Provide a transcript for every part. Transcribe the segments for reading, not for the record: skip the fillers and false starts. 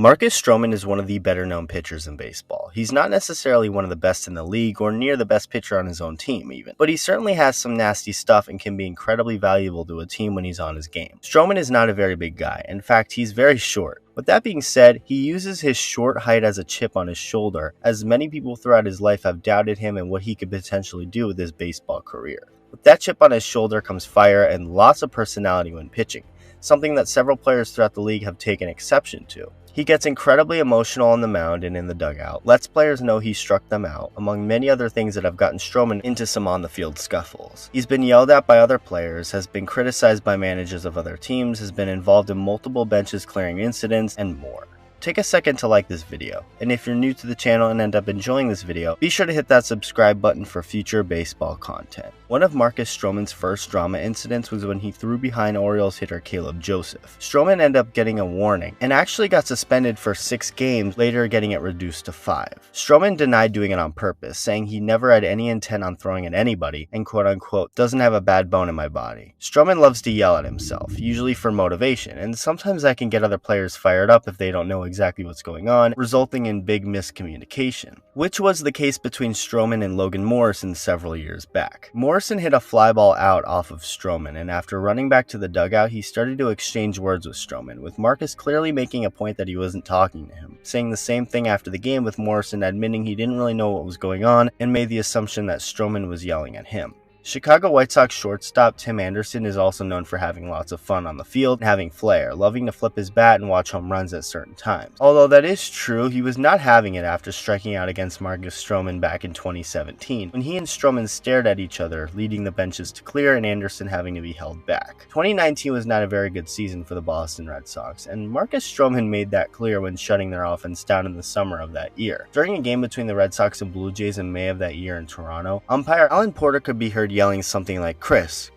Marcus Stroman is one of the better known pitchers in baseball. He's not necessarily one of the best in the league or near the best pitcher on his own team even, but he certainly has some nasty stuff and can be incredibly valuable to a team when he's on his game. Stroman is not a very big guy. In fact, he's very short. With that being said, he uses his short height as a chip on his shoulder, as many people throughout his life have doubted him and what he could potentially do with his baseball career. With that chip on his shoulder comes fire and lots of personality when pitching, something that several players throughout the league have taken exception to. He gets incredibly emotional on the mound and in the dugout, lets players know he struck them out, among many other things that have gotten Stroman into some on-the-field scuffles. He's been yelled at by other players, has been criticized by managers of other teams, has been involved in multiple benches clearing incidents, and more. Take a second to like this video, and if you're new to the channel and end up enjoying this video, be sure to hit that subscribe button for future baseball content. One of Marcus Stroman's first drama incidents was when he threw behind Orioles hitter Caleb Joseph. Stroman ended up getting a warning, and actually got suspended for 6 games, later getting it reduced to 5. Stroman denied doing it on purpose, saying he never had any intent on throwing at anybody, and quote-unquote, doesn't have a bad bone in my body. Stroman loves to yell at himself, usually for motivation, and sometimes that can get other players fired up if they don't know exactly what's going on, resulting in big miscommunication, which was the case between Stroman and Logan Morrison several years back. Morrison hit a fly ball out off of Stroman, and after running back to the dugout, he started to exchange words with Stroman, with Marcus clearly making a point that he wasn't talking to him, saying the same thing after the game, with Morrison admitting he didn't really know what was going on and made the assumption that Stroman was yelling at him. Chicago White Sox shortstop Tim Anderson is also known for having lots of fun on the field and having flair, loving to flip his bat and watch home runs at certain times. Although that is true, he was not having it after striking out against Marcus Stroman back in 2017, when he and Stroman stared at each other, leading the benches to clear and Anderson having to be held back. 2019 was not a very good season for the Boston Red Sox, and Marcus Stroman made that clear when shutting their offense down in the summer of that year. During a game between the Red Sox and Blue Jays in May of that year in Toronto, umpire Alan Porter could be heard yelling something like, Chris,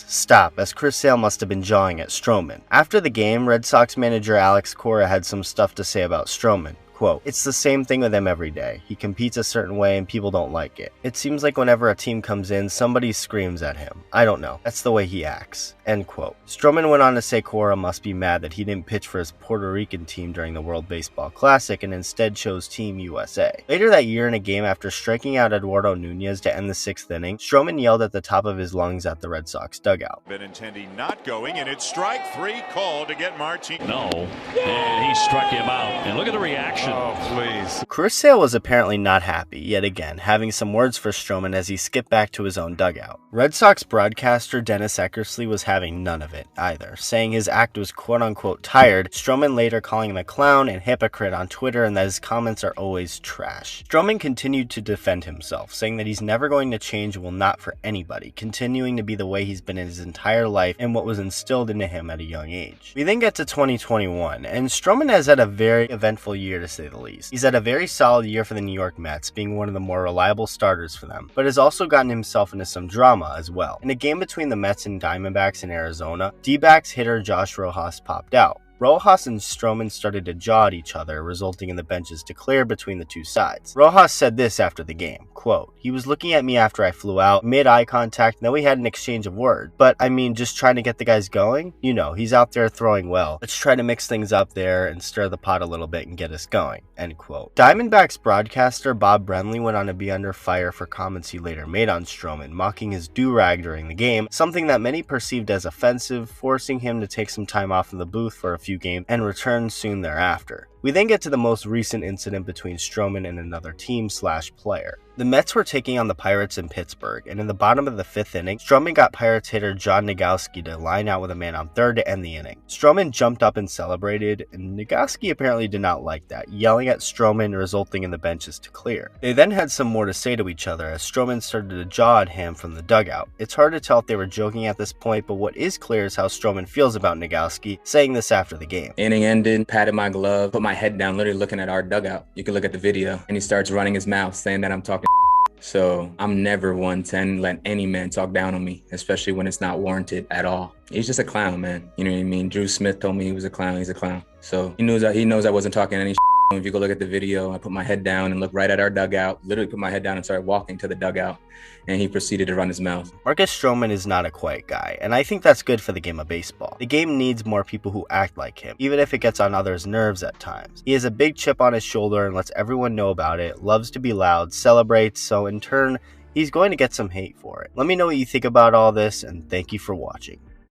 stop," as Chris Sale must have been jawing at Stroman. After the game, Red Sox manager Alex Cora had some stuff to say about Stroman. Quote, "It's the same thing with him every day. He competes a certain way and people don't like it. It seems like whenever a team comes in, somebody screams at him. I don't know. That's the way he acts." End quote. Stroman went on to say Cora must be mad that he didn't pitch for his Puerto Rican team during the World Baseball Classic and instead chose Team USA. Later that year in a game after striking out Eduardo Nunez to end the 6th inning, Stroman yelled at the top of his lungs at the Red Sox dugout. Benintendi not going, and it's strike 3 called to get Martin. No, and he struck him out. And look at the reaction. Oh, please. Chris Sale was apparently not happy, yet again, having some words for Stroman as he skipped back to his own dugout. Red Sox broadcaster Dennis Eckersley was having none of it either, saying his act was quote-unquote tired, Stroman later calling him a clown and hypocrite on Twitter and that his comments are always trash. Stroman continued to defend himself, saying that he's never going to change and will not for anybody, continuing to be the way he's been in his entire life and what was instilled into him at a young age. We then get to 2021, and Stroman has had a very eventful year to say the least. He's had a very solid year for the New York Mets, being one of the more reliable starters for them, but has also gotten himself into some drama as well. In a game between the Mets and Diamondbacks in Arizona, D-backs hitter Josh Rojas popped out. Rojas and Stroman started to jaw at each other, resulting in the benches to clear between the two sides. Rojas said this after the game, quote, "He was looking at me after I flew out, made eye contact, and then we had an exchange of words. But I mean, just trying to get the guys going? You know, he's out there throwing well. Let's try to mix things up there and stir the pot a little bit and get us going." End quote. Diamondbacks broadcaster Bob Brenly went on to be under fire for comments he later made on Stroman, mocking his do-rag during the game, something that many perceived as offensive, forcing him to take some time off in the booth for a few games and return soon thereafter. We then get to the most recent incident between Stroman and another team/player. The Mets were taking on the Pirates in Pittsburgh, and in the bottom of the 5th inning, Stroman got Pirates hitter John Nogowski to line out with a man on third to end the inning. Stroman jumped up and celebrated, and Nogowski apparently did not like that, yelling at Stroman, resulting in the benches to clear. They then had some more to say to each other as Stroman started to jaw at him from the dugout. It's hard to tell if they were joking at this point, but what is clear is how Stroman feels about Nogowski, saying this after the game. Inning ended, patted my glove, put my head down, literally looking at our dugout. You can look at the video, and he starts running his mouth, saying that I'm talking. So I'm never one to let any man talk down on me, especially when it's not warranted at all. He's just a clown, man. You know what I mean? Drew Smith told me he was a clown. He's a clown. So he knows I wasn't talking any If you go look at the video, I put my head down and looked right at our dugout, literally put my head down and started walking to the dugout, and he proceeded to run his mouth. Marcus Stroman is not a quiet guy, and I think that's good for the game of baseball. The game needs more people who act like him, even if it gets on others' nerves at times. He has a big chip on his shoulder and lets everyone know about it, loves to be loud, celebrates, so in turn, he's going to get some hate for it. Let me know what you think about all this, and thank you for watching.